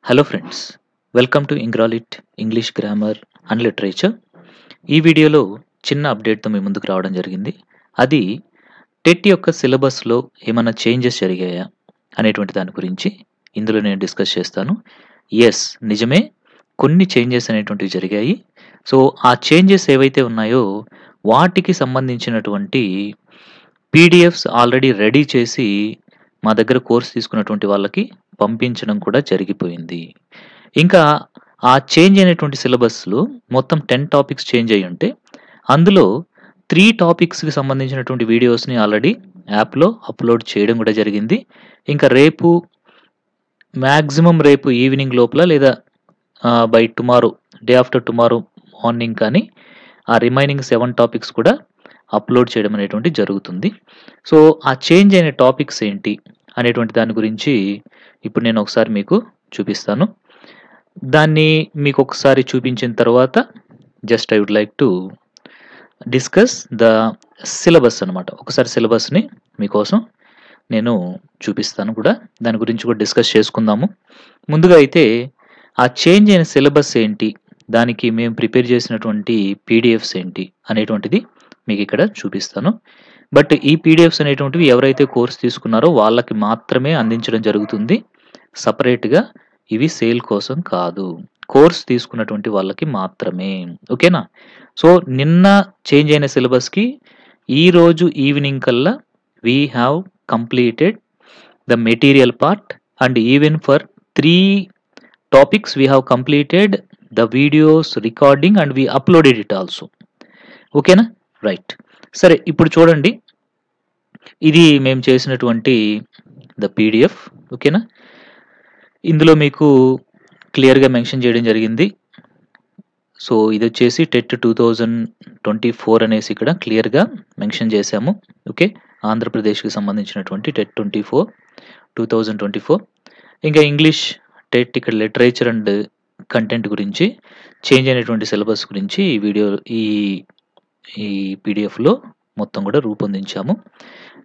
Hello friends, welcome to ఇంగ్రాలిట్ English grammar and literature. ఈ వీడియోలో చిన్న అప్డేట్తో మీ ముందుకు రావడం జరిగింది. అది టెట్ యొక్క సిలబస్లో ఏమైనా చేంజెస్ జరిగాయా అనేటువంటి దాని గురించి ఇందులో నేను డిస్కస్ చేస్తాను. ఎస్, నిజమే, కొన్ని చేంజెస్ అనేటువంటివి జరిగాయి. సో ఆ చేంజెస్ ఏవైతే ఉన్నాయో వాటికి సంబంధించినటువంటి పీడిఎఫ్స్ ఆల్రెడీ రెడీ చేసి మా దగ్గర కోర్స్ తీసుకున్నటువంటి వాళ్ళకి పంపించడం కూడా జరిగిపోయింది. ఇంకా ఆ చేంజ్ అయినటువంటి సిలబస్‌లో మొత్తం 10 టాపిక్స్ చేంజ్ అయ్యుంటే, అందులో 3 టాపిక్స్‌కి సంబంధించినటువంటి వీడియోస్‌ని ఆల్రెడీ యాప్‌లో అప్‌లోడ్ చేయడం కూడా జరిగింది. ఇంకా రేపు ఈవినింగ్ లోపల లేదా by tomorrow, day after tomorrow morning కానీ ఆ రిమైనింగ్ 7 టాపిక్స్ కూడా అప్‌లోడ్ చేయడం అనేటువంటిది జరుగుతుంది. సో ఆ చేంజ్ అయిన టాపిక్స్ ఏంటి అనేటువంటి దాని గురించి ఇప్పుడు నేను ఒకసారి మీకు చూపిస్తాను. దాన్ని మీకు ఒకసారి చూపించిన తర్వాత just I would like to discuss the syllabus అనమాట. ఒకసారి సిలబస్‌ని మీకోసం నేను చూపిస్తాను కూడా. దాని గురించి కూడా డిస్కస్ చేసుకుందాము. ముందుగా అయితే ఆ చేంజ్ అయిన సిలబస్ ఏంటి, దానికి మేము ప్రిపేర్ చేసినటువంటి పీడిఎఫ్స్ ఏంటి అనేటువంటిది మీకు ఇక్కడ చూపిస్తాను. బట్ ఈ పీడిఎఫ్స్ అనేటువంటివి ఎవరైతే కోర్స్ తీసుకున్నారో వాళ్ళకి మాత్రమే అందించడం జరుగుతుంది. సెపరేట్‌గా ఇవి సేల్ కోసం కాదు. కోర్స్ తీసుకున్నటువంటి వాళ్ళకి మాత్రమే. ఓకేనా? సో నిన్న చేంజ్ అయిన సిలబస్‌కి ఈరోజు ఈవినింగ్ కల్లా we have completed the material part and even for 3 topics we have completed the videos recording and we uploaded it also. ఓకేనా? రైట్. సరే, ఇప్పుడు చూడండి. ఇది మేము చేసినటువంటి ద పీడిఎఫ్. ఓకేనా? ఇందులో మీకు క్లియర్‌గా మెన్షన్ చేయడం జరిగింది. సో ఇదొచ్చేసి టెట్ 2024 అనేసి ఇక్కడ క్లియర్‌గా మెన్షన్ చేశాము. ఓకే. ఆంధ్రప్రదేశ్‌కి సంబంధించినటువంటి టెట్ 2024. ఇంకా ఇంగ్లీష్ టెట్ ఇక్కడ లిటరేచర్ అండ్ కంటెంట్ గురించి చేంజ్ అయినటువంటి సిలబస్ గురించి ఈ వీడియో ఈ పీడిఎఫ్‌లో మొత్తం కూడా రూపొందించాము.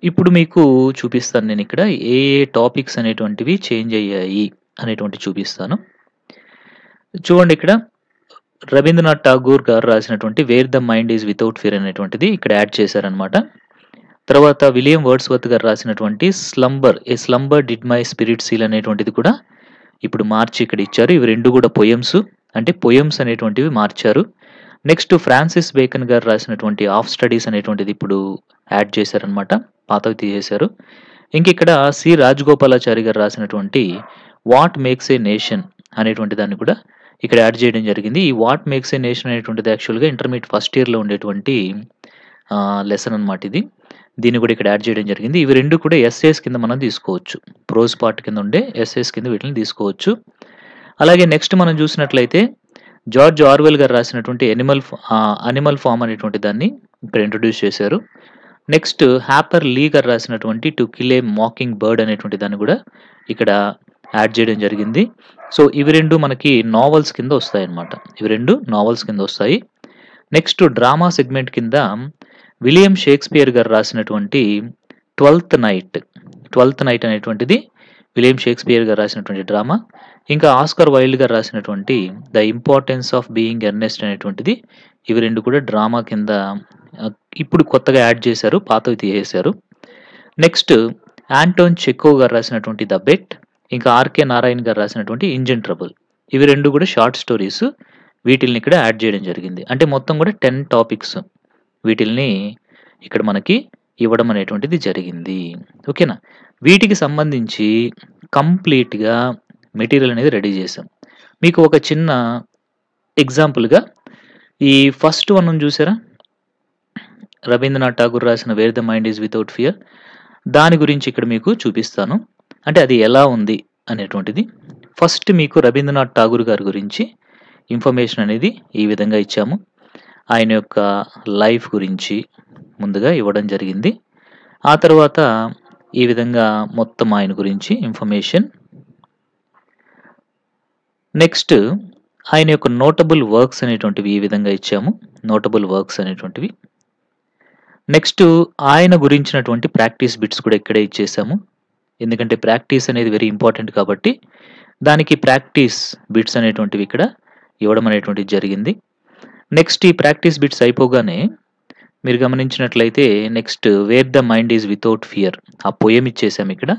ఇప్పుడు మీకు చూపిస్తాను నేను ఇక్కడ ఏ టాపిక్స్ అనేటువంటివి చేంజ్ అయ్యాయి అనేటువంటివి చూపిస్తాను. చూడండి, ఇక్కడ రవీంద్రనాథ్ ఠాగూర్ గారు రాసినటువంటి where the mind is without fear అనేటువంటిది ఇక్కడ యాడ్ చేశారనమాట. తర్వాత విలియం వర్డ్స్వర్త్ గారు రాసినటువంటి a slumber did my spirit seal అనేటువంటిది కూడా ఇప్పుడు మార్చి ఇక్కడ ఇచ్చారు. ఇవి రెండు కూడా పొయమ్స్ అనేటువంటివి మార్చారు. నెక్స్ట్ ఫ్రాన్సిస్ బేకన్ గారు రాసినటువంటి ఆఫ్ స్టడీస్ అనేటువంటిది ఇప్పుడు యాడ్ చేశారనమాట. పాతవి తీసేశారు. ఇంక ఇక్కడ సి రాజగోపాలాచారి గారు రాసినటువంటి వాట్ మేక్స్ ఏ నేషన్ అనేటువంటి దాన్ని కూడా ఇక్కడ యాడ్ చేయడం జరిగింది. ఈ వాట్ మేక్స్ ఏ నేషన్ అనేటువంటిది యాక్చువల్గా ఇంటర్మీడియట్ ఫస్ట్ ఇయర్లో ఉండేటువంటి లెసన్ అనమాట ఇది. దీన్ని కూడా ఇక్కడ యాడ్ చేయడం జరిగింది. ఇవి రెండు కూడా ఎస్ఏస్ కింద మనం తీసుకోవచ్చు. ప్రోజ్ పార్ట్ కింద ఉండే ఎస్ఏస్ కింద వీటిని తీసుకోవచ్చు. అలాగే నెక్స్ట్ మనం చూసినట్లయితే జార్జ్ ఆర్వెల్ గారు రాసినటువంటి అనిమల్ ఫామ్ అనేటువంటి దాన్ని ఇక్కడ ఇంట్రొడ్యూస్ చేశారు. నెక్స్ట్ హ్యాపర్ లీ గారు రాసినటువంటి to kill A mocking bird అనేటువంటి దాన్ని కూడా ఇక్కడ యాడ్ చేయడం జరిగింది. సో ఇవి రెండు మనకి నావల్స్ కింద వస్తాయి అన్నమాట. నెక్స్ట్ డ్రామా సెగ్మెంట్ కింద విలియం షేక్స్పియర్ గారు రాసినటువంటి ట్వెల్త్ నైట్ అనేటువంటిది విలియం షేక్స్పియర్ గారు రాసినటువంటి డ్రామా. ఇంకా ఆస్కర్ వైల్డ్ గారు రాసినటువంటి the importance of being Earnest అనేటువంటిది. ఇవి రెండు కూడా డ్రామా కింద ఇప్పుడు కొత్తగా యాడ్ చేశారు, పాతవి తీసేశారు. నెక్స్ట్ ఆంటోన్ చెకోవ్ గారు రాసినటువంటి ద బెట్, ఇంకా ఆర్కే నారాయణ్ గారు రాసినటువంటి ఇంజిన్ ట్రబుల్. ఇవి రెండు కూడా షార్ట్ స్టోరీస్. వీటిల్ని ఇక్కడ యాడ్ చేయడం జరిగింది. అంటే మొత్తం కూడా 10 టాపిక్స్ వీటిల్ని ఇక్కడ మనకి ఇవ్వడం అనేటువంటిది జరిగింది. ఓకేనా? వీటికి సంబంధించి కంప్లీట్‌గా మెటీరియల్ అనేది రెడీ చేశాం. మీకు ఒక చిన్న ఎగ్జాంపుల్‌గా ఈ ఫస్ట్ వన్ చూసారా, రవీంద్రనాథ్ ఠాగూర్ రాసిన wear the mind is without fear, దాని గురించి ఇక్కడ మీకు చూపిస్తాను. అంటే అది ఎలా ఉంది అనేటువంటిది. ఫస్ట్ మీకు రవీంద్రనాథ్ ఠాగూర్ గారి గురించి ఇన్ఫర్మేషన్ అనేది ఈ విధంగా ఇచ్చాము. ఆయన యొక్క లైఫ్ గురించి ముందుగా ఇవ్వడం జరిగింది. ఆ తర్వాత ఈ విధంగా మొత్తం ఆయన గురించి ఇన్ఫర్మేషన్. నెక్స్ట్ ఆయన యొక్క నోటబుల్ వర్క్స్ అనేటువంటివి ఈ విధంగా ఇచ్చాము. నెక్స్ట్ ఆయన గురించినటువంటి ప్రాక్టీస్ బిట్స్ కూడా ఇక్కడే ఇచ్చేసాము. ఎందుకంటే ప్రాక్టీస్ అనేది వెరీ ఇంపార్టెంట్ కాబట్టి దానికి ప్రాక్టీస్ బిట్స్ అనేటువంటివి ఇక్కడ ఇవ్వడం అనేటువంటిది జరిగింది. నెక్స్ట్ ఈ ప్రాక్టీస్ బిట్స్ అయిపోగానే మీరు గమనించినట్లయితే next where the mind is without fear ఆ పోయెమ్ ఇచ్చేసాం ఇక్కడ.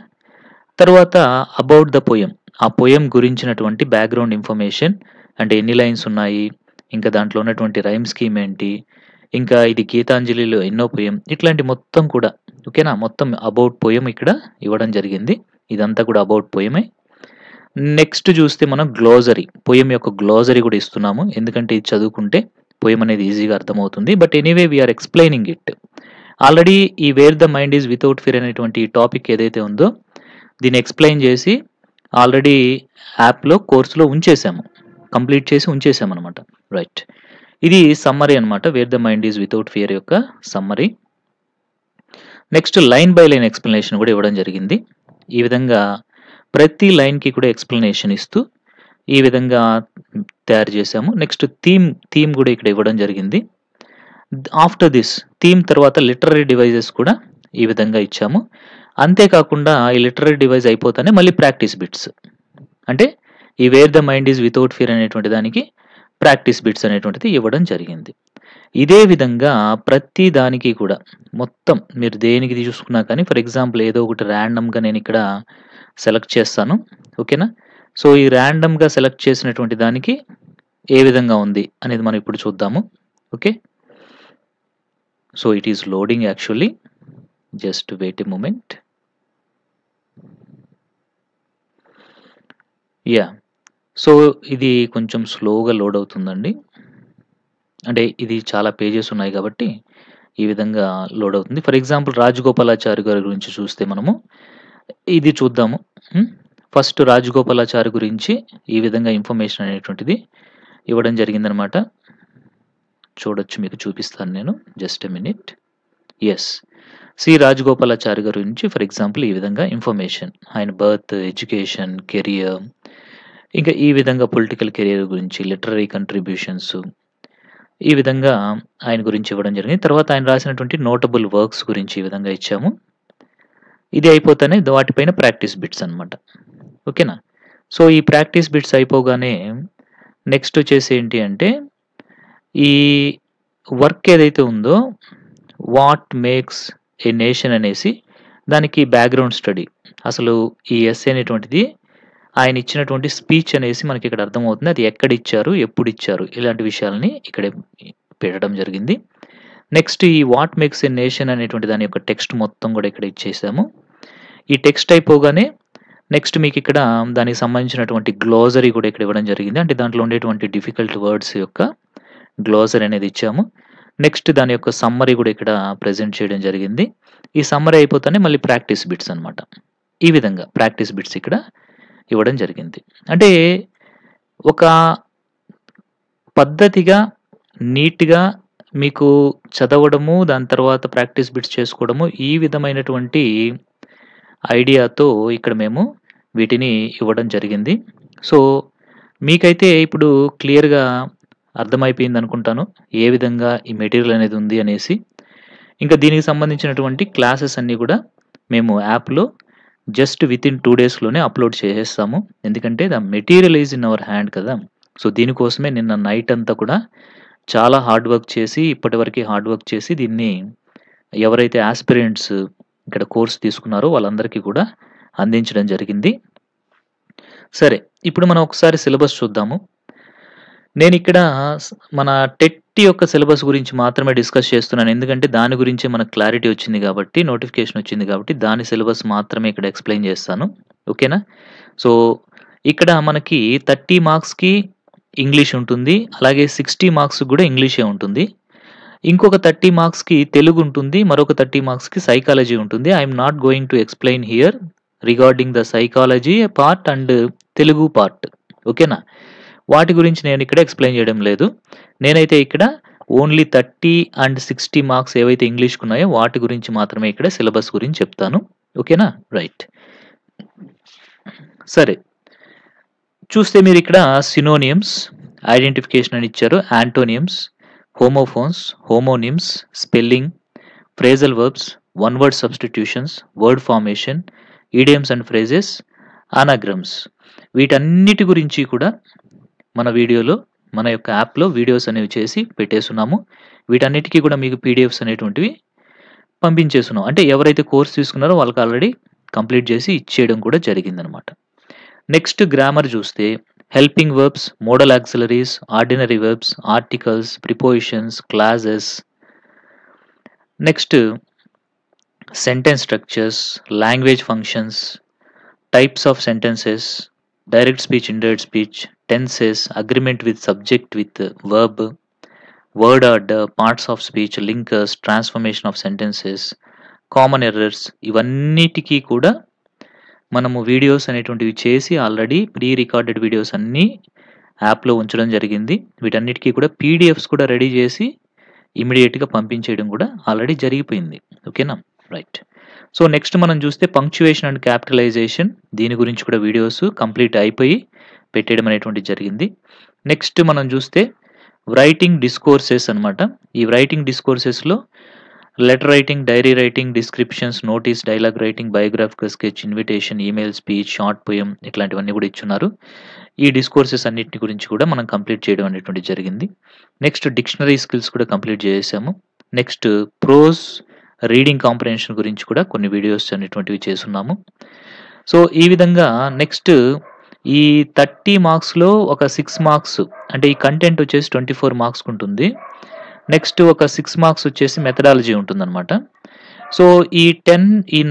తర్వాత అబౌట్ ద పోయెమ్ ఆ పోయెమ్ గురించినటువంటి బ్యాక్‌గ్రౌండ్ ఇన్ఫర్మేషన్ అంటే ఎన్ని లైన్స్ ఉన్నాయి, ఇంకా దాంట్లో ఉన్నటువంటి రైమ్ స్కీమ్ ఏంటి, ఇంకా ఇది గీతాంజలిలో ఎన్నో పోయెమ్ ఇట్లాంటి మొత్తం కూడా ఓకేనా. మొత్తం అబౌట్ పోయెమ్ ఇక్కడ ఇవ్వడం జరిగింది. ఇదంతా కూడా అబౌట్ పోయెమే. నెక్స్ట్ చూస్తే మనం గ్లోజరీ పోయెమ్ యొక్క గ్లోజరీ కూడా ఇస్తున్నాము. ఎందుకంటే ఇది చదువుకుంటే పోయెమ్ అనేది ఈజీగా అర్థమవుతుంది. But anyway we are explaining it. Already ఈ where the mind is without fear అనేటువంటి ఈ టాపిక్ ఏదైతే ఉందో దీన్ని ఎక్స్‌ప్లెయిన్ చేసి ఆల్రెడీ యాప్‌లో కోర్స్‌లో ఉంచేసాము. కంప్లీట్ చేసి ఉంచేసామనమాట. రైట్. ఇది సమ్మరీ అనమాట. Where the mind is without fear యొక్క summary. Next line by line explanation కూడా ఇవ్వడం జరిగింది. ఈ విధంగా ప్రతి లైన్‌కి కూడా ఎక్స్‌ప్లనేషన్ ఇస్తూ ఈ విధంగా తయారు చేసాము. నెక్స్ట్ థీమ్ కూడా ఇక్కడ ఇవ్వడం జరిగింది. ఆఫ్టర్ దిస్ థీమ్ తర్వాత లిటరరీ డివైజెస్ కూడా ఈ విధంగా ఇచ్చాము. అంతేకాకుండా ఈ లిటరరీ డివైస్ అయిపోతానే మళ్ళీ ప్రాక్టీస్ బిట్స్ అంటే ఈ where the mind is without fear అనేటువంటి దానికి ప్రాక్టీస్ బిట్స్ అనేటువంటిది ఇవ్వడం జరిగింది. ఇదే విధంగా ప్రతి దానికి కూడా మొత్తం మీరు దేనికి చూసుకున్నా కానీ ఫర్ ఎగ్జాంపుల్ ఏదో ఒకటి ర్యాండమ్‌గా నేను ఇక్కడ సెలెక్ట్ చేస్తాను. ఓకేనా. సో ఈ ర్యాండమ్‌గా సెలెక్ట్ చేసినటువంటి దానికి ఏ విధంగా ఉంది అనేది మనం ఇప్పుడు చూద్దాము. Okay. So it is loading actually. Just wait a moment. Yeah! So ఇది కొంచెం స్లోగా లోడ్ అవుతుందండి. అంటే ఇది చాలా పేజెస్ ఉన్నాయి కాబట్టి ఈ విధంగా లోడ్ అవుతుంది. ఫర్ ఎగ్జాంపుల్ రాజగోపాలాచారి గారి గురించి చూస్తే మనము ఇది చూద్దాము. ఫస్ట్ రాజగోపాలాచారి గురించి ఈ విధంగా ఇన్ఫర్మేషన్ అనేటువంటిది ఇవ్వడం జరిగిందనమాట. చూడొచ్చు, మీకు చూపిస్తాను నేను. Just a minute. Yes. C Rajagopalachari గారి గురించి ఫర్ ఎగ్జాంపుల్ ఈ విధంగా ఇన్ఫర్మేషన్ ఆయన బర్త్, ఎడ్యుకేషన్, కెరియర్, ఇంకా ఈ విధంగా పొలిటికల్ కెరియర్ గురించి, లిటరరీ కంట్రిబ్యూషన్స్ ఈ విధంగా ఆయన గురించి ఇవ్వడం జరిగింది. తర్వాత ఆయన రాసినటువంటి నోటబుల్ వర్క్స్ గురించి ఈ విధంగా ఇచ్చాము. ఇది అయిపోతానే వాటిపైన ప్రాక్టీస్ బిట్స్ అనమాట. ఓకేనా. సో ఈ ప్రాక్టీస్ బిట్స్ అయిపోగానే నెక్స్ట్ వచ్చేసి ఏంటి అంటే ఈ వర్క్ ఏదైతే ఉందో వాట్ మేక్స్ ఏ నేషన్ అనేసి దానికి బ్యాక్‌గ్రౌండ్ స్టడీ అసలు ఈ ఎస్సే అనేటువంటిది ఆయన ఇచ్చినటువంటి స్పీచ్ అనేసి మనకి ఇక్కడ అర్థమవుతుంది. అది ఎక్కడ ఇచ్చారు, ఎప్పుడు ఇచ్చారు, ఇలాంటి విషయాలని ఇక్కడ పెట్టడం జరిగింది. నెక్స్ట్ ఈ వాట్ మేక్స్ ఏ నేషన్ అనేటువంటి దాని యొక్క టెక్స్ట్ మొత్తం కూడా ఇక్కడ ఇచ్చేసాము. ఈ టెక్స్ట్ అయిపోగానే నెక్స్ట్ మీకు ఇక్కడ దానికి సంబంధించినటువంటి గ్లోజరీ కూడా ఇక్కడ ఇవ్వడం జరిగింది. అంటే దాంట్లో ఉండేటువంటి డిఫికల్ట్ వర్డ్స్ యొక్క గ్లోజరీ అనేది ఇచ్చాము. నెక్స్ట్ దాని యొక్క సమ్మరీ కూడా ఇక్కడ ప్రెజెంట్ చేయడం జరిగింది. ఈ సమ్మరీ అయిపోతానే మళ్ళీ ప్రాక్టీస్ బిట్స్ అనమాట. ఈ విధంగా ప్రాక్టీస్ బిట్స్ ఇక్కడ ఇవ్వడం జరిగింది. అంటే ఒక పద్ధతిగా నీట్‌గా మీకు చదవడము, దాని తర్వాత ప్రాక్టీస్ బిట్స్ చేసుకోవడము ఈ విధమైనటువంటి ఐడియాతో ఇక్కడ మేము వీటిని ఇవ్వడం జరిగింది. సో మీకైతే ఇప్పుడు క్లియర్‌గా అర్థమైపోయింది అనుకుంటాను. ఏ విధంగా ఈ మెటీరియల్ అనేది ఉంది అనేసి. ఇంకా దీనికి సంబంధించినటువంటి క్లాసెస్ అన్నీ కూడా మేము యాప్‌లో జస్ట్ వితిన్ 2 డేస్‌లోనే అప్‌లోడ్ చేసేస్తాము. ఎందుకంటే the material is in our hand కదా. సో దీనికోసమే నిన్న నైట్ అంతా కూడా చాలా హార్డ్ వర్క్ చేసి ఇప్పటివరకి హార్డ్ వర్క్ చేసి దీన్ని ఎవరైతే యాస్పిరెంట్స్ ఇక్కడ కోర్స్ తీసుకున్నారో వాళ్ళందరికీ కూడా అందించడం జరిగింది. సరే, ఇప్పుడు మనం ఒకసారి సిలబస్ చూద్దాము. నేనిక్కడ మన టెట్ యొక్క సిలబస్ గురించి మాత్రమే డిస్కస్ చేస్తున్నాను. ఎందుకంటే దాని గురించే మనకు క్లారిటీ వచ్చింది కాబట్టి, నోటిఫికేషన్ వచ్చింది కాబట్టి దాని సిలబస్ మాత్రమే ఇక్కడ ఎక్స్‌ప్లెయిన్ చేస్తాను. ఓకేనా. సో ఇక్కడ మనకి 30 మార్క్స్‌కి ఇంగ్లీష్ ఉంటుంది. అలాగే 60 మార్క్స్‌కి కూడా ఇంగ్లీషే ఉంటుంది. ఇంకొక 30 మార్క్స్‌కి తెలుగు ఉంటుంది. మరొక 30 మార్క్స్‌కి సైకాలజీ ఉంటుంది. I am not going to explain here regarding the psychology part and Telugu part. ఓకేనా. వాటి గురించి నేను ఇక్కడ ఎక్స్‌ప్లెయిన్ చేయడం లేదు. నేనైతే ఇక్కడ ఓన్లీ 30 అండ్ 60 మార్క్స్ ఏవైతే ఇంగ్లీష్‌కి ఉన్నాయో వాటి గురించి మాత్రమే ఇక్కడ సిలబస్ గురించి చెప్తాను. ఓకేనా. రైట్. సరే, చూస్తే మీరు ఇక్కడ సినోనిమ్స్, ఐడెంటిఫికేషన్ అని ఇచ్చారు, antonyms, homophones, homonyms, spelling, phrasal verbs, one word substitutions, word formation, idioms and phrases, anagrams వీటన్నిటి గురించి కూడా మన వీడియోలో మన యొక్క యాప్‌లో వీడియోస్ అనేవి చేసి పెట్టేసున్నాము. వీటన్నిటికి కూడా మీకు పీడిఎఫ్స్ అనేటువంటివి పంపించేసున్నాం. అంటే ఎవరైతే కోర్స్ తీసుకున్నారో వాళ్ళకి ఆల్రెడీ కంప్లీట్ చేసి ఇచ్చేయడం కూడా జరిగిందనమాట. నెక్స్ట్ గ్రామర్ చూస్తే helping verbs, model auxiliaries, ordinary verbs, articles, prepositions, clauses. Next sentence structures, language functions, types of sentences, direct speech, indirect speech, tenses, agreement with subject with verb, word order, parts of speech, linkers, transformation of sentences, common errors, ఇవన్నిటికీ కూడా మనము videos అనేటువంటివి చేసి already pre recorded videos అన్నీ యాప్‌లో ఉంచడం జరిగింది. వీటన్నిటికీ కూడా పీడిఎఫ్స్ కూడా రెడీ చేసి ఇమ్మీడియేట్‌గా పంపించేయడం కూడా ఆల్రెడీ జరిగిపోయింది. ఓకేనా? రైట్. సో నెక్స్ట్ మనం చూస్తే పంక్చుయేషన్ అండ్ క్యాపిటలైజేషన్, దీని గురించి కూడా వీడియోస్ కంప్లీట్ అయిపోయి పెట్టేయడం అనేటువంటిది జరిగింది. నెక్స్ట్ మనం చూస్తే రైటింగ్ డిస్కోర్సెస్ అనమాట. ఈ రైటింగ్ డిస్కోర్సెస్‌లో letter writing, diary writing, descriptions, notice, dialogue writing, biographical sketch, invitation, email, speech, short poem ఇట్లాంటివన్నీ కూడా ఇచ్చున్నారు. ఈ డిస్కోర్సెస్ అన్నిటిని గురించి కూడా మనం కంప్లీట్ చేయడం అనేటువంటిది జరిగింది. నెక్స్ట్ డిక్షనరీ స్కిల్స్ కూడా కంప్లీట్ చేసాము. నెక్స్ట్ ప్రోజ్ రీడింగ్ కాంప్రహెన్షన్ గురించి కూడా కొన్ని వీడియోస్ అనేటువంటివి చేసున్నాము. సో ఈ విధంగా నెక్స్ట్ ఈ 30 మార్క్స్‌లో ఒక 6 మార్క్స్ అంటే ఈ కంటెంట్ వచ్చేసి 24 మార్క్స్‌కి ఉంటుంది. నెక్స్ట్ ఒక 6 మార్క్స్ వచ్చేసి మెథడాలజీ ఉంటుందన్నమాట. సో ఈ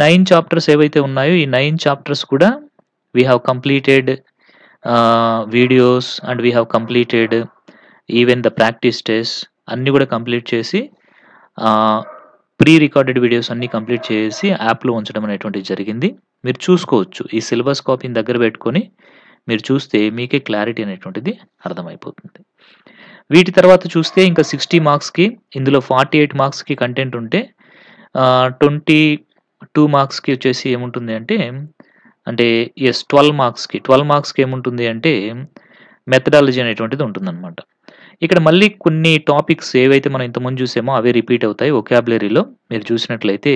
9 చాప్టర్స్ ఏవైతే ఉన్నాయో ఈ 9 చాప్టర్స్ కూడా we have completed videos and we have completed even the practice test అన్నీ కూడా కంప్లీట్ చేసి ప్రీ రికార్డెడ్ వీడియోస్ అన్నీ కంప్లీట్ చేసి యాప్‌లో ఉంచడం అనేటువంటిది జరిగింది. మీరు చూసుకోవచ్చు. ఈ సిలబస్ కాపీని దగ్గర పెట్టుకొని మీరు చూస్తే మీకే క్లారిటీ అనేటువంటిది అర్థమైపోతుంది. వీటి తర్వాత చూస్తే ఇంకా 60 మార్క్స్‌కి ఇందులో 48 మార్క్స్‌కి కంటెంట్ ఉంటే 22 మార్క్స్‌కి వచ్చేసి ఏముంటుంది అంటే 12 మార్క్స్‌కి ఏముంటుంది అంటే మెథడాలజీ అనేటువంటిది ఉంటుందన్నమాట. ఇక్కడ మళ్ళీ కొన్ని టాపిక్స్ ఏవైతే మనం ఇంతకుముందు చూసామో అవే రిపీట్ అవుతాయి. వొకాబులరీలో మీరు చూసినట్లయితే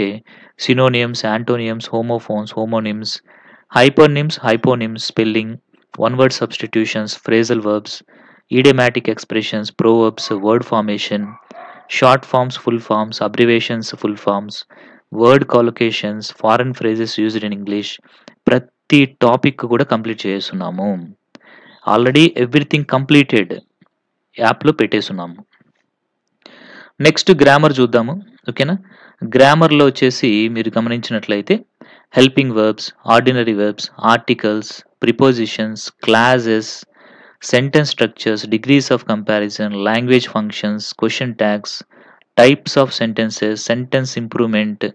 synonyms, antonyms, homophones, homonyms, hyponyms, spelling, one word substitutions, phrasal verbs, idiomatic expressions, proverbs, word formation, short forms, full forms, abbreviations, full forms, word collocations, foreign phrases used in English, ప్రతి topic కూడా complete చేస్తున్నాము. Already everything completed యాప్‌లో పెట్టేసున్నాము. Next grammar చూద్దాము. ఓకేనా? గ్రామర్‌లో వచ్చేసి మీరు గమనించినట్లయితే helping verbs, ordinary verbs, articles, prepositions, clauses, sentence structures, degrees of comparison, language functions, question tags, types of sentences, sentence improvement,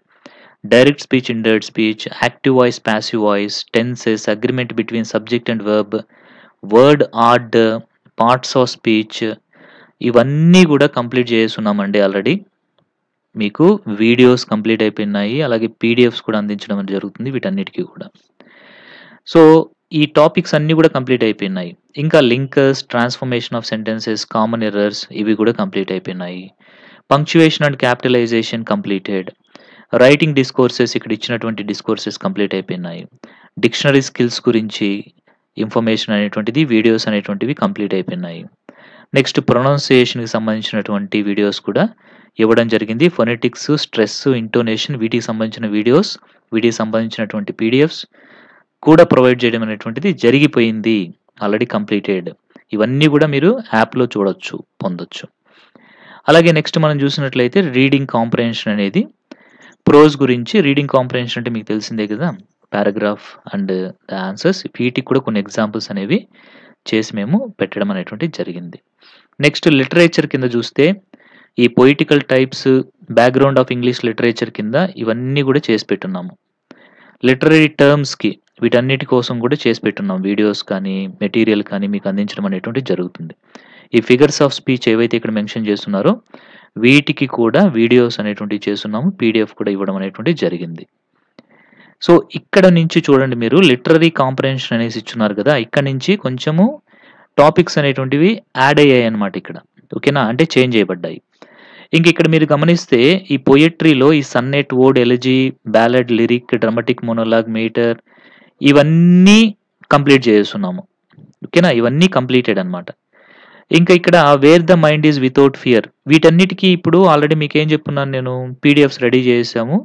direct speech, indirect speech, active voice, passive voice, tenses, agreement between subject and verb, word order, parts of speech, ఇవన్నీ కూడా complete చేసేసున్నామండి already. మీకు videos complete అయిపోయినాయి. అలాగే PDFs కూడా అందించడం జరుగుతుంది వీటన్నిటికి కూడా. సో ఈ టాపిక్స్ అన్నీ కూడా కంప్లీట్ అయిపోయినాయి. ఇంకా linkers, transformation of sentences, common errors ఇవి కూడా కంప్లీట్ అయిపోయినాయి. Punctuation and capitalisation completed. Writing discourses ఇక్కడ ఇచ్చినటువంటి డిస్కోర్సెస్ కంప్లీట్ అయిపోయినాయి. డిక్షనరీ స్కిల్స్ గురించి ఇన్ఫర్మేషన్ అనేటువంటిది వీడియోస్ అనేటువంటివి కంప్లీట్ అయిపోయినాయి. నెక్స్ట్ ప్రొనౌన్సియేషన్‌కి సంబంధించినటువంటి వీడియోస్ కూడా ఇవ్వడం జరిగింది. ఫొనెటిక్స్, స్ట్రెస్, ఇంటోనేషన్ వీటికి సంబంధించిన వీడియోస్, వీటికి సంబంధించినటువంటి పీడిఎఫ్స్ కూడా ప్రొవైడ్ చేయడం అనేటువంటిది జరిగిపోయింది. Already completed. ఇవన్నీ కూడా మీరు యాప్‌లో చూడొచ్చు, పొందొచ్చు. అలాగే నెక్స్ట్ మనం చూసినట్లయితే రీడింగ్ కాంప్రహెన్షన్ అనేది ప్రోజ్ గురించి. రీడింగ్ కాంప్రహెన్షన్ అంటే మీకు తెలిసిందే కదా! పారాగ్రాఫ్ అండ్ ద ఆన్సర్స్ వీటికి కూడా కొన్ని ఎగ్జాంపుల్స్ అనేవి చేసి మేము పెట్టడం అనేటువంటిది జరిగింది. నెక్స్ట్ లిటరేచర్ కింద చూస్తే ఈ poetical types, background of English literature కింద ఇవన్నీ కూడా చేసి పెట్టున్నాము. లిటరరీ టర్మ్స్‌కి వీటన్నిటి కోసం కూడా చేసి పెట్టున్నాం. వీడియోస్ కానీ, మెటీరియల్ కానీ మీకు అందించడం అనేటువంటిది జరుగుతుంది. ఈ ఫిగర్స్ ఆఫ్ స్పీచ్ ఏవైతే ఇక్కడ మెన్షన్ చేస్తున్నారో వీటికి కూడా వీడియోస్ అనేటువంటివి చేస్తున్నాము. పీడిఎఫ్ కూడా ఇవ్వడం అనేటువంటిది జరిగింది. సో ఇక్కడ నుంచి చూడండి మీరు లిటరరీ కాంప్రహెన్షన్ అనేసి ఇచ్చున్నారు కదా! ఇక్కడ నుంచి కొంచెము టాపిక్స్ అనేటువంటివి యాడ్ అయ్యాయన్నమాట ఇక్కడ. ఓకేనా? అంటే చేంజ్ చేయబడ్డాయి. ఇంక ఇక్కడ మీరు గమనిస్తే ఈ పొయెట్రీలో ఈ Sonet, ఓడ్, ఎలజీ, బ్యాలడ్, lyric, dramatic monologue, metre ఇవన్నీ కంప్లీట్ చేస్తున్నాము. ఓకేనా? ఇవన్నీ కంప్లీటెడ్ అనమాట. ఇంకా ఇక్కడ wear the mind is without fear, వీటన్నిటికీ ఇప్పుడు ఆల్రెడీ మీకేం చెప్పున్నాను నేను, పీడిఎఫ్స్ రెడీ చేసాము.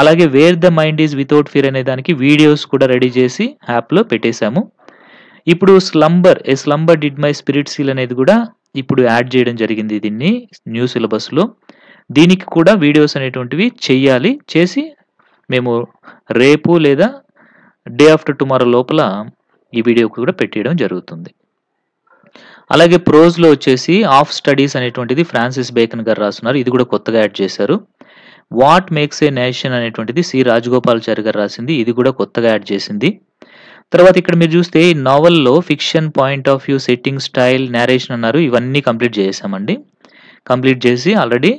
అలాగే where the mind is without fear అనే దానికి వీడియోస్ కూడా రెడీ చేసి యాప్లో పెట్టేశాము. ఇప్పుడు a slumber did my spirit seal అనేది కూడా ఇప్పుడు యాడ్ చేయడం జరిగింది దీన్ని న్యూ సిలబస్లో. దీనికి కూడా వీడియోస్ అనేటువంటివి చెయ్యాలి, చేసి మేము రేపు లేదా డే ఆఫ్టర్ టుమారో లోపల ఈ వీడియో కూడా పెట్టేయడం జరుగుతుంది. అలాగే ప్రోజ్లో వచ్చేసి ఆఫ్ స్టడీస్ అనేటువంటిది ఫ్రాన్సిస్ బేకన్ గారు రాస్తున్నారు, ఇది కూడా కొత్తగా యాడ్ చేశారు. వాట్ మేక్స్ ఏ నేషన్ అనేటువంటిది సి రాజగోపాల్చారి గారు రాసింది, ఇది కూడా కొత్తగా యాడ్ చేసింది. తర్వాత ఇక్కడ మీరు చూస్తే నావెల్లో fiction, point of view, setting, style, narration అన్నారు, ఇవన్నీ కంప్లీట్ చేసామండి. కంప్లీట్ చేసి ఆల్రెడీ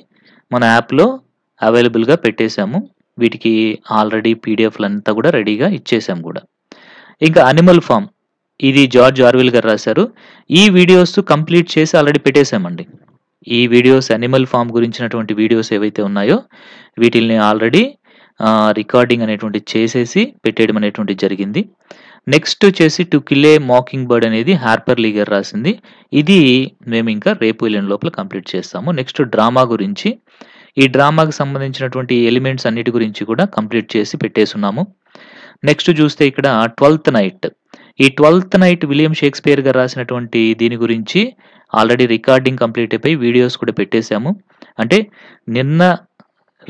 మన యాప్లో అవైలబుల్గా పెట్టేశాము. వీటికి ఆల్రెడీ పీడిఎఫ్లు అంతా కూడా రెడీగా ఇచ్చేసాం కూడా. ఇంకా అనిమల్ ఫామ్, ఇది జార్జ్ ఆర్వెల్ గారు రాశారు. ఈ వీడియోస్ కంప్లీట్ చేసి ఆల్రెడీ పెట్టేశామండి. ఈ వీడియోస్ అనిమల్ ఫామ్ గురించినటువంటి వీడియోస్ ఏవైతే ఉన్నాయో వీటిల్ని ఆల్రెడీ రికార్డింగ్ అనేటువంటి చేసేసి పెట్టేయడం అనేటువంటి జరిగింది. నెక్స్ట్ వచ్చేసి to kill A mocking bird అనేది హార్పర్ లీ గారు రాసింది, ఇది మేము ఇంకా రేపు ఎల్లుండి లోపల కంప్లీట్ చేస్తాము. నెక్స్ట్ డ్రామా గురించి, ఈ డ్రామాకి సంబంధించినటువంటి ఎలిమెంట్స్ అన్నిటి గురించి కూడా కంప్లీట్ చేసి పెట్టేస్తున్నాము. నెక్స్ట్ చూస్తే ఇక్కడ 12th నైట్, ఈ 12th నైట్ విలియం షేక్స్పియర్ గారు రాసినటువంటి దీని గురించి ఆల్రెడీ రికార్డింగ్ కంప్లీట్ అయిపోయి వీడియోస్ కూడా పెట్టేశాము. అంటే నిన్న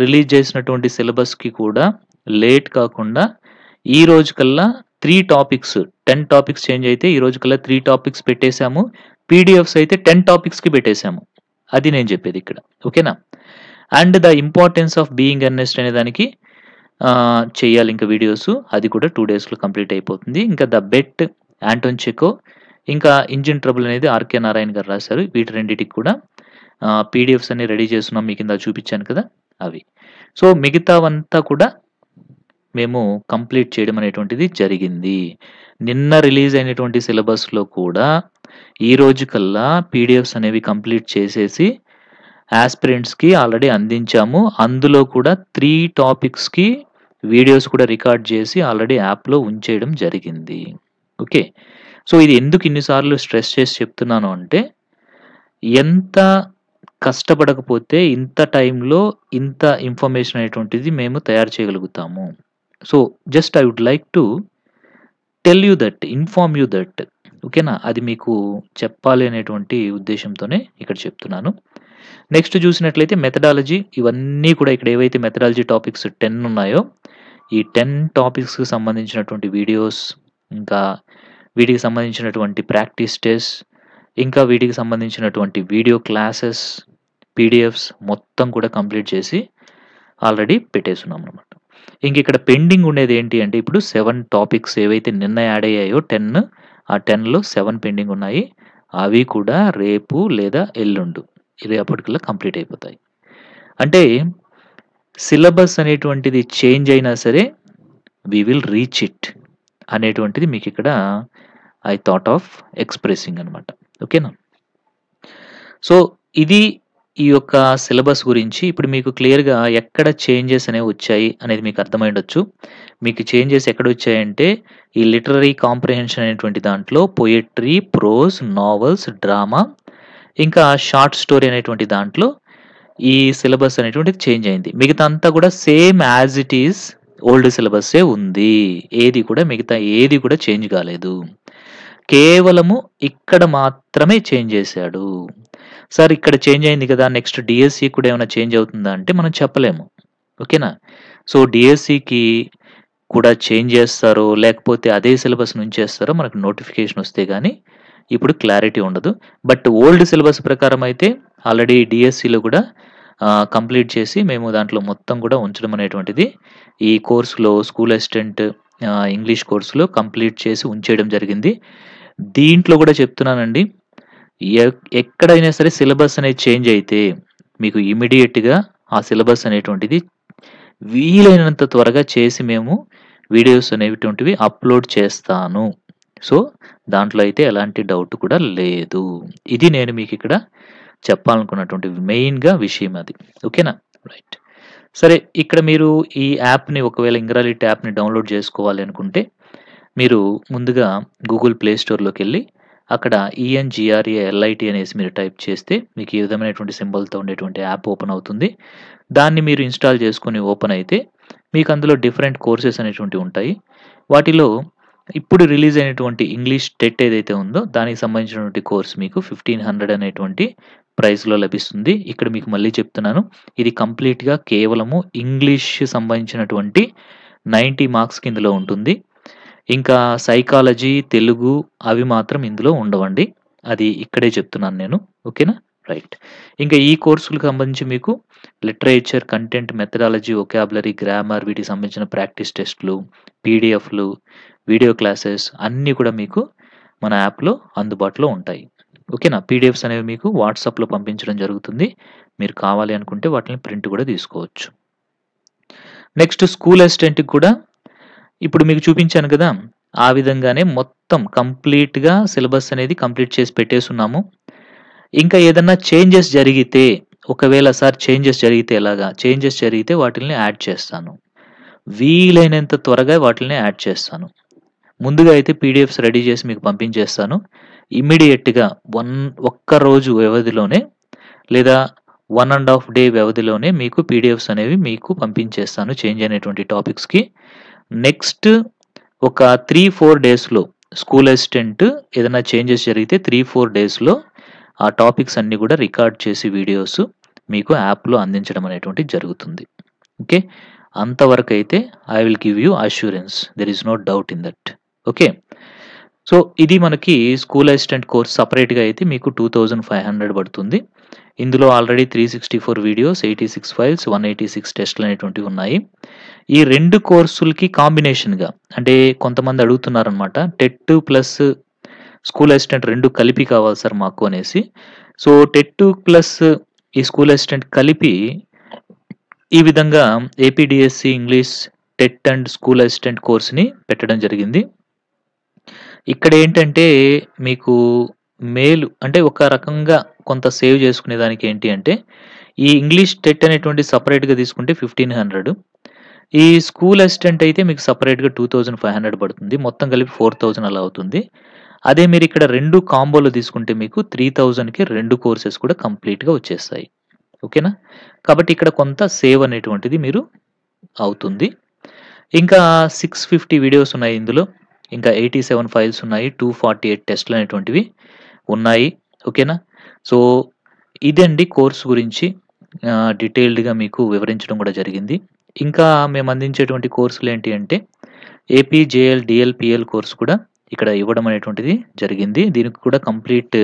రిలీజ్ చేసినటువంటి సిలబస్కి కూడా లేట్ కాకుండా ఈ రోజు కల్లా 3 టాపిక్స్, 10 టాపిక్స్ చేంజ్ అయితే ఈ రోజు కల్లా 3 టాపిక్స్ పెట్టేశాము. పీడిఎఫ్స్ అయితే 10 టాపిక్స్కి పెట్టేశాము, అది నేను చెప్పేది ఇక్కడ. ఓకేనా? And the importance of being Earnest అనే దానికి చేయాలి ఇంకా వీడియోస్, అది కూడా 2 డేస్లో కంప్లీట్ అయిపోతుంది. ఇంకా ద బెట్, యాంటోన్ చెకో, ఇంకా ఇంజిన్ ట్రబుల్ అనేది ఆర్కే నారాయణ గారు రాశారు. వీటి రెండింటికి కూడా పీడిఎఫ్స్ అన్ని రెడీ చేస్తున్నాం, మీకు కింద చూపించాను కదా అవి. సో మిగతావంతా కూడా మేము కంప్లీట్ చేయడం అనేటువంటిది జరిగింది. నిన్న రిలీజ్ అయినటువంటి సిలబస్లో కూడా ఈ రోజు కల్లా పీడిఎఫ్స్ అనేవి కంప్లీట్ చేసేసి ఆస్పిరెంట్స్కి ఆల్రెడీ అందించాము. అందులో కూడా 3 టాపిక్స్కి వీడియోస్ కూడా రికార్డ్ చేసి ఆల్రెడీ యాప్లో ఉంచేయడం జరిగింది. ఓకే, సో ఇది ఎందుకు ఇన్నిసార్లు స్ట్రెస్ చేసి చెప్తున్నాను అంటే, ఎంత కష్టపడకపోతే ఇంత టైంలో ఇంత ఇన్ఫర్మేషన్ అనేటువంటిది మేము తయారు చేయగలుగుతాము. So just I would like to tell you that, inform you that. ఓకేనా? అది మీకు చెప్పాలి అనేటువంటి ఉద్దేశంతోనే ఇక్కడ చెప్తున్నాను. నెక్స్ట్ చూసినట్లయితే మెథడాలజీ, ఇవన్నీ కూడా ఇక్కడ ఏవైతే మెథడాలజీ టాపిక్స్ 10 ఉన్నాయో ఈ 10 టాపిక్స్కి సంబంధించినటువంటి వీడియోస్, ఇంకా వీటికి సంబంధించినటువంటి ప్రాక్టీస్ టెస్ట్, ఇంకా వీటికి సంబంధించినటువంటి వీడియో క్లాసెస్, పీడిఎఫ్స్ మొత్తం కూడా కంప్లీట్ చేసి ఆల్రెడీ పెట్టేస్తున్నాం అనమాట. ఇంక ఇక్కడ పెండింగ్ ఉండేది ఏంటి అంటే, ఇప్పుడు 7 టాపిక్స్ ఏవైతే నిన్న యాడ్ అయ్యాయో 10, ఆ 10లో 7 పెండింగ్ ఉన్నాయి. అవి కూడా రేపు లేదా ఎల్లుండు రేపటికల్లా కంప్లీట్ అయిపోతాయి. అంటే సిలబస్ అనేటువంటిది చేంజ్ అయినా సరే వి విల్ రీచ్ ఇట్ అనేటువంటిది మీకు ఇక్కడ ఐ థాట్ ఆఫ్ ఎక్స్ప్రెసింగ్ అనమాట. ఓకేనా? సో ఇది ఈ యొక్క సిలబస్ గురించి. ఇప్పుడు మీకు క్లియర్గా ఎక్కడ చేంజెస్ అనేవి వచ్చాయి అనేది మీకు అర్థమై ఉండొచ్చు. మీకు చేంజెస్ ఎక్కడ వచ్చాయంటే, ఈ లిటరరీ కాంప్రిహెన్షన్ అనేటువంటి దాంట్లో పోయట్రీ, ప్రోజ్, నావెల్స్, డ్రామా, ఇంకా షార్ట్ స్టోరీ అనేటువంటి దాంట్లో ఈ సిలబస్ అనేటువంటిది చేంజ్ అయింది. మిగతా అంతా కూడా same as it is old సిలబస్సే ఉంది. మిగతా ఏది కూడా చేంజ్ కాలేదు. కేవలము ఇక్కడ మాత్రమే చేంజ్ చేశాడు. సార్ ఇక్కడ చేంజ్ అయింది కదా, నెక్స్ట్ డిఎస్సి కూడా ఏమైనా చేంజ్ అవుతుందా అంటే మనం చెప్పలేము. ఓకేనా? సో డిఎస్సికి కూడా చేంజ్ చేస్తారో లేకపోతే అదే సిలబస్ నుంచి చేస్తారో మనకు నోటిఫికేషన్ వస్తే కానీ ఇప్పుడు క్లారిటీ ఉండదు. బట్ ఓల్డ్ సిలబస్ ప్రకారం అయితే ఆల్రెడీ డిఎస్సిలో కూడా కంప్లీట్ చేసి మేము దాంట్లో మొత్తం కూడా ఉంచడం అనేటువంటిది ఈ కోర్సులో స్కూల్ అసిస్టెంట్ ఇంగ్లీష్ కోర్సులో కంప్లీట్ చేసి ఉంచేయడం జరిగింది. దీంట్లో కూడా చెప్తున్నానండి, ఎక్కడైనా సరే సిలబస్ అనేది చేంజ్ అయితే మీకు ఇమీడియట్గా ఆ సిలబస్ అనేటువంటిది వీలైనంత త్వరగా చేసి మేము వీడియోస్ అనేటువంటివి అప్లోడ్ చేస్తాను. సో దాంట్లో అయితే ఎలాంటి డౌట్ కూడా లేదు. ఇది నేను మీకు ఇక్కడ చెప్పాలనుకున్నటువంటి మెయిన్గా విషయం అది. ఓకేనా? రైట్. సరే, ఇక్కడ మీరు ఈ యాప్ని ఒకవేళ ఇంగ్రాలిట్ యాప్ని డౌన్లోడ్ చేసుకోవాలి అనుకుంటే మీరు ముందుగా గూగుల్ ప్లే స్టోర్‌లోకెళ్ళి అక్కడ ENGRALIT అనేసి మీరు టైప్ చేస్తే మీకు ఈ విధమైనటువంటి సింబల్‌తో ఉండేటువంటి యాప్ ఓపెన్ అవుతుంది. దాన్ని మీరు ఇన్‌స్టాల్ చేసుకొని ఓపెన్ అయితే మీకు అందులో డిఫరెంట్ కోర్సెస్ అనేటువంటివి ఉంటాయి. వాటిలో ఇప్పుడు రిలీజ్ అయినటువంటి ఇంగ్లీష్ టెట్ ఏదైతే ఉందో దానికి సంబంధించినటువంటి కోర్స్ మీకు 1500 అనేటువంటి ప్రైస్‌లో లభిస్తుంది. ఇక్కడ మీకు మళ్ళీ చెప్తున్నాను. ఇది కంప్లీట్‌గా కేవలము ఇంగ్లీష్ సంబంధించినటువంటి 90 మార్క్స్‌కి ఇందులో ఉంటుంది. ఇంకా సైకాలజీ, తెలుగు అవి మాత్రం ఇందులో ఉండవండి. అది ఇక్కడే చెప్తున్నాను నేను. ఓకేనా? రైట్. ఇంకా ఈ కోర్సులకు సంబంధించి మీకు literature, content, methodology, vocabulary, grammar వీటికి సంబంధించిన ప్రాక్టీస్ టెస్ట్‌లు, పీడీఎఫ్‌లు, వీడియో క్లాసెస్ అన్నీ కూడా మీకు మన యాప్‌లో అందుబాటులో ఉంటాయి. ఓకేనా? పీడీఎఫ్స్ అనేవి మీకు వాట్సాప్‌లో పంపించడం జరుగుతుంది. మీరు కావాలి అనుకుంటే వాటిని ప్రింట్ కూడా తీసుకోవచ్చు. నెక్స్ట్ స్కూల్ అసిస్టెంట్‌కి కూడా ఇప్పుడు మీకు చూపించాను కదా! ఆ విధంగానే మొత్తం కంప్లీట్‌గా సిలబస్ అనేది కంప్లీట్ చేసి పెట్టేసున్నాము. ఇంకా ఏదన్నా చేంజెస్ జరిగితే ఒకవేళ సార్ చేంజెస్ జరిగితే ఎలాగా? చేంజెస్ జరిగితే వాటిల్ని యాడ్ చేస్తాను. వీలైనంత త్వరగా వాటిల్ని యాడ్ చేస్తాను. ముందుగా అయితే పీడీఎఫ్స్ రెడీ చేసి మీకు పంపించేస్తాను. ఇమ్మీడియేట్‌గా ఒక్క రోజు వ్యవధిలోనే లేదా 1 ½ డే వ్యవధిలోనే మీకు పీడీఎఫ్స్ అనేవి మీకు పంపించేస్తాను చేంజ్ అయినటువంటి టాపిక్స్‌కి. నెక్స్ట్ ఒక 3, 4 డేస్‌లో స్కూల్ అసిస్టెంట్ ఏదైనా చేంజెస్ జరిగితే 3, 4 డేస్‌లో ఆ టాపిక్స్ అన్నీ కూడా రికార్డ్ చేసి వీడియోస్ మీకు యాప్‌లో అందించడం అనేటువంటిది జరుగుతుంది. ఓకే. అంతవరకైతే I will give you assurance. There is no doubt in that. Okay. So, ఇది మనకి స్కూల్ అసిస్టెంట్ కోర్స్ సెపరేట్‌గా అయితే మీకు 2500 పడుతుంది. ఇందులో ఆల్రెడీ 364 వీడియోస్, 86 ఫైల్స్, 186 టెస్ట్‌లు అనేటువంటివి ఉన్నాయి. ఈ 2 కోర్సులకి కాంబినేషన్‌గా అంటే కొంతమంది అడుగుతున్నారనమాట. టెట్ ప్లస్ స్కూల్ అసిస్టెంట్ 2 కలిపి కావాలి సార్ మాకు అనేసి. సో, టెట్ ప్లస్ ఈ స్కూల్ అసిస్టెంట్ కలిపి ఈ విధంగా APDSC English TET and school assistant కోర్స్‌ని పెట్టడం జరిగింది. ఇక్కడేంటంటే మీకు మేలు అంటే ఒక రకంగా కొంత సేవ్ చేసుకునేదానికి ఏంటి అంటే, ఈ ఇంగ్లీష్ టెట్ అనేటువంటిది సెపరేట్‌గా తీసుకుంటే 1500 ఈ స్కూల్ అసిస్టెంట్ అయితే మీకు సెపరేట్‌గా 2500 పడుతుంది. మొత్తం కలిపి 4000 అలా అవుతుంది. అదే మీరిక్కడ 2 కాంబోలో తీసుకుంటే మీకు 3000కి 2 కోర్సెస్ కూడా కంప్లీట్‌గా వచ్చేస్తాయి. ఓకేనా? కాబట్టి ఇక్కడ కొంత సేవ్ అనేటువంటిది మీరు అవుతుంది. ఇంకా 650 వీడియోస్ ఉన్నాయి ఇందులో. ఇంకా 87 ఫైల్స్ ఉన్నాయి. 248 టెస్ట్‌లు అనేటువంటివి ఉన్నాయి. ఓకేనా? సో, ఇదండి కోర్స్ గురించి డీటెయిల్డ్‌గా మీకు వివరించడం కూడా జరిగింది. ఇంకా మేము అందించేటువంటి కోర్సులేంటి అంటే AP, JL, DL, PL course కూడా ఇక్కడ ఇవ్వడం అనేటువంటిది జరిగింది. దీనికి కూడా కంప్లీట్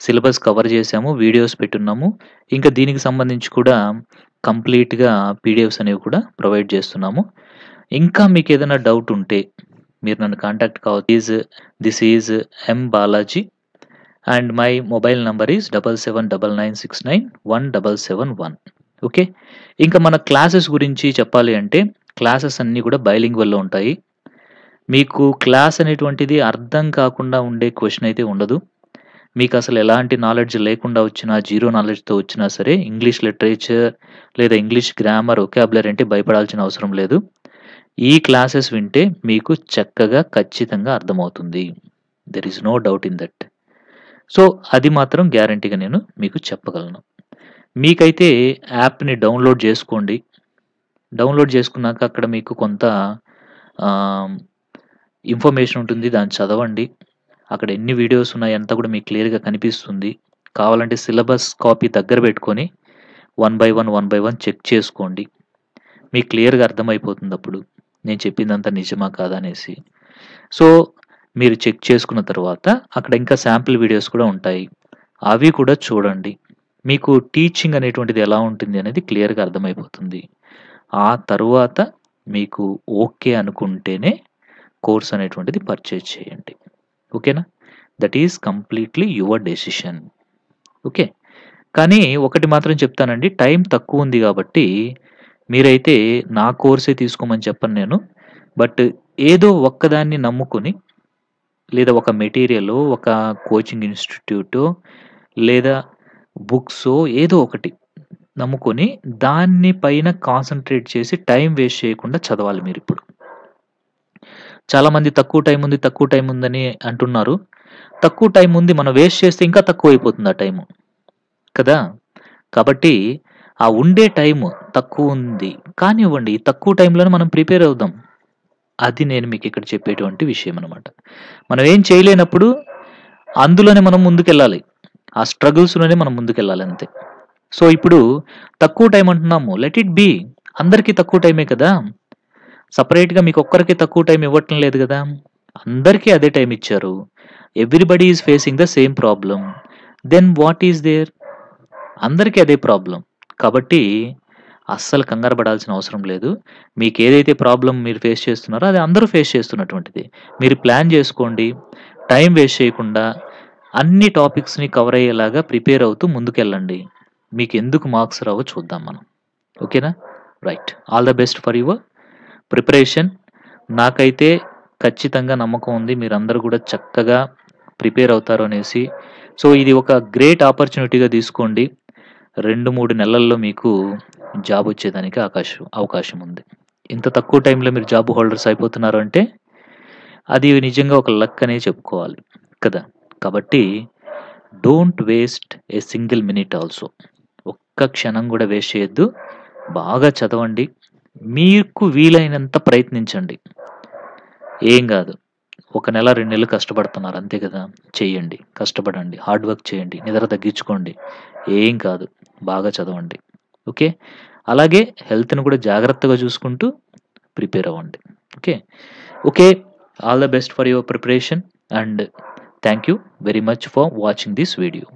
సిలబస్ కవర్ చేశాము. వీడియోస్ పెట్టున్నాము. ఇంకా దీనికి సంబంధించి కూడా కంప్లీట్‌గా పీడీఎఫ్స్ అనేవి కూడా ప్రొవైడ్ చేస్తున్నాము. ఇంకా మీకేదైనా డౌట్ ఉంటే మీరు నన్ను కాంటాక్ట్ కావచ్చు. This is M Balaji and my mobile number is 7799691771. Okay. ఇంకా మన క్లాసెస్ గురించి చెప్పాలి అంటే క్లాసెస్ అన్నీ కూడా బైలింగ్వల్‌లో ఉంటాయి. మీకు క్లాస్ అనేటువంటిది అర్థం కాకుండా ఉండే క్వెషన్ అయితే ఉండదు. మీకసలు ఎలాంటి నాలెడ్జ్ లేకుండా వచ్చినా, జీరో నాలెడ్జ్‌తో వచ్చినా సరే ఇంగ్లీష్ లిటరేచర్ లేదా ఇంగ్లీష్ గ్రామర్, వొకాబులరీ అంటే భయపడాల్సిన అవసరం లేదు. ఈ క్లాసెస్ వింటే మీకు చక్కగా ఖచ్చితంగా అర్థమవుతుంది. There is no doubt in that. So, అది మాత్రం గ్యారంటీగా నేను మీకు చెప్పగలను. మీకైతే యాప్‌ని డౌన్‌లోడ్ చేసుకోండి. డౌన్‌లోడ్ చేసుకున్నాక అక్కడ మీకు కొంత ఆహ్, ఇన్ఫర్మేషన్ ఉంటుంది. దాన్ని చదవండి. అక్కడ ఎన్ని వీడియోస్ ఉన్నాయి అంతా కూడా మీకు క్లియర్‌గా కనిపిస్తుంది. కావాలంటే సిలబస్ కాపీ దగ్గర పెట్టుకొని వన్ బై వన్ చెక్ చేసుకోండి. మీకు క్లియర్‌గా అర్థమైపోతుందప్పుడు. నేను చెప్పిందంతా నిజమా కాదా అనేసి. సో, మీరు చెక్ చేసుకున్న తర్వాత అక్కడ ఇంకా శాంపిల్ వీడియోస్ కూడా ఉంటాయి. అవి కూడా చూడండి. మీకు టీచింగ్ అనేటువంటిది ఎలా ఉంటుంది అనేది క్లియర్‌గా అర్థమైపోతుంది. ఆ తరువాత మీకు ఓకే అనుకుంటేనే కోర్స్ అనేటువంటిది పర్చేజ్ చేయండి. ఓకేనా? That is completely your decision. Okay. కానీ ఒకటి మాత్రం చెప్తానండి. టైం తక్కువుంది గాబట్టి మీరైతే నా కోర్సే తీసుకోమని చెప్పను నేను. బట్ ఏదో ఒక్కదాన్ని నమ్ముకొని లేదా ఒక మెటీరియలో, ఒక కోచింగ్ ఇన్‌స్టిట్యూటో లేదా బుక్సో ఏదో ఒకటి నమ్ముకొని దాన్ని పైన కాన్సంట్రేట్ చేసి టైం వేస్ట్ చేయకుండా చదవాలి మీరిప్పుడు. చాలామంది తక్కువ టైం ఉంది, తక్కువ టైం ఉందని అంటున్నారు. తక్కువ టైం ఉంది. మనం వేస్ట్ చేస్తే ఇంకా తక్కువైపోతుంది ఆ టైము. కదా! కాబట్టి ఆ ఉండే టైము తక్కువుంది. కానివ్వండి. ఈ తక్కువ టైంలోనే మనం ప్రిపేర్ అవుదాం. అది నేను మీకిక్కడ చెప్పేటువంటి విషయమనమాట. మనం ఏం చేయలేనప్పుడు అందులోనే మనం ముందుకెళ్ళాలి. ఆ స్ట్రగుల్స్‌లోనే మనం ముందుకెళ్ళాలి అంతే. సో, ఇప్పుడు తక్కువ టైం అంటున్నాము. Let it be. అందరికీ తక్కువ టైమే కదా! సెపరేట్‌గా మీకొక్కరికే తక్కువ టైం ఇవ్వటం లేదు గదా! అందరికీ అదే టైం ఇచ్చారు. Everybody is facing the same problem. Then what is there? అందరికీ అదే ప్రాబ్లమ్. కాబట్టి అస్సలు కంగారు పడాల్సిన అవసరం లేదు. మీకేదైతే ప్రాబ్లమ్ మీరు ఫేస్ చేస్తున్నారో అది అందరూ ఫేస్ చేస్తున్నటువంటిదే. మీరు ప్లాన్ జేసుకోండి. టైం వేస్ట్ చేయకుండా అన్ని టాపిక్స్‌ని కవర్ అయ్యేలాగా ప్రిపేర్ అవుతూ ముందుకెళ్ళండి. మీకెందుకు మార్క్స్ రావో చూద్దాం మనం. ఓకేనా? Right. All the best for your preparation. నాకైతే ఖచ్చితంగా నమ్మకం ఉంది. మీరందరూ గూడా చక్కగా ప్రిపేర్ అవుతారు అనేసి. సో, ఇది ఒక గ్రేట్ ఆపర్చునిటీగా తీసుకోండి. 2, 3 నెలల్లో మీకు జాబ్ వచ్చేదానికి అవకాశం ఉంది. ఇంత తక్కువ టైంలో మీరు జాబ్ హోల్డర్స్ అయిపోతున్నారు అంటే, అది నిజంగా ఒక లక్ అనే చెప్పుకోవాలి. కదా! కాబట్టి don't waste a single minute also. ఒక్క క్షణం గూడా వేస్ట్ చేయొద్దు. బాగా చదవండి. మీకు వీలైనంత ప్రయత్నించండి. ఏం గాదు. ఒక నెల, 2 నెలలు కష్టపడుతున్నారు అంతే కదా! చెయ్యండి. కష్టపడండి. హార్డ్ వర్క్ చేయండి. నిద్ర తగ్గించుకోండి. ఏం కాదు. బాగా చదవండి. ఓకే. అలాగే హెల్త్‌ని కూడా జాగ్రత్తగా చూసుకుంటూ ప్రిపేర్ అవ్వండి. Okay. Okay. All the best for your preparation and thank you very much for watching this video.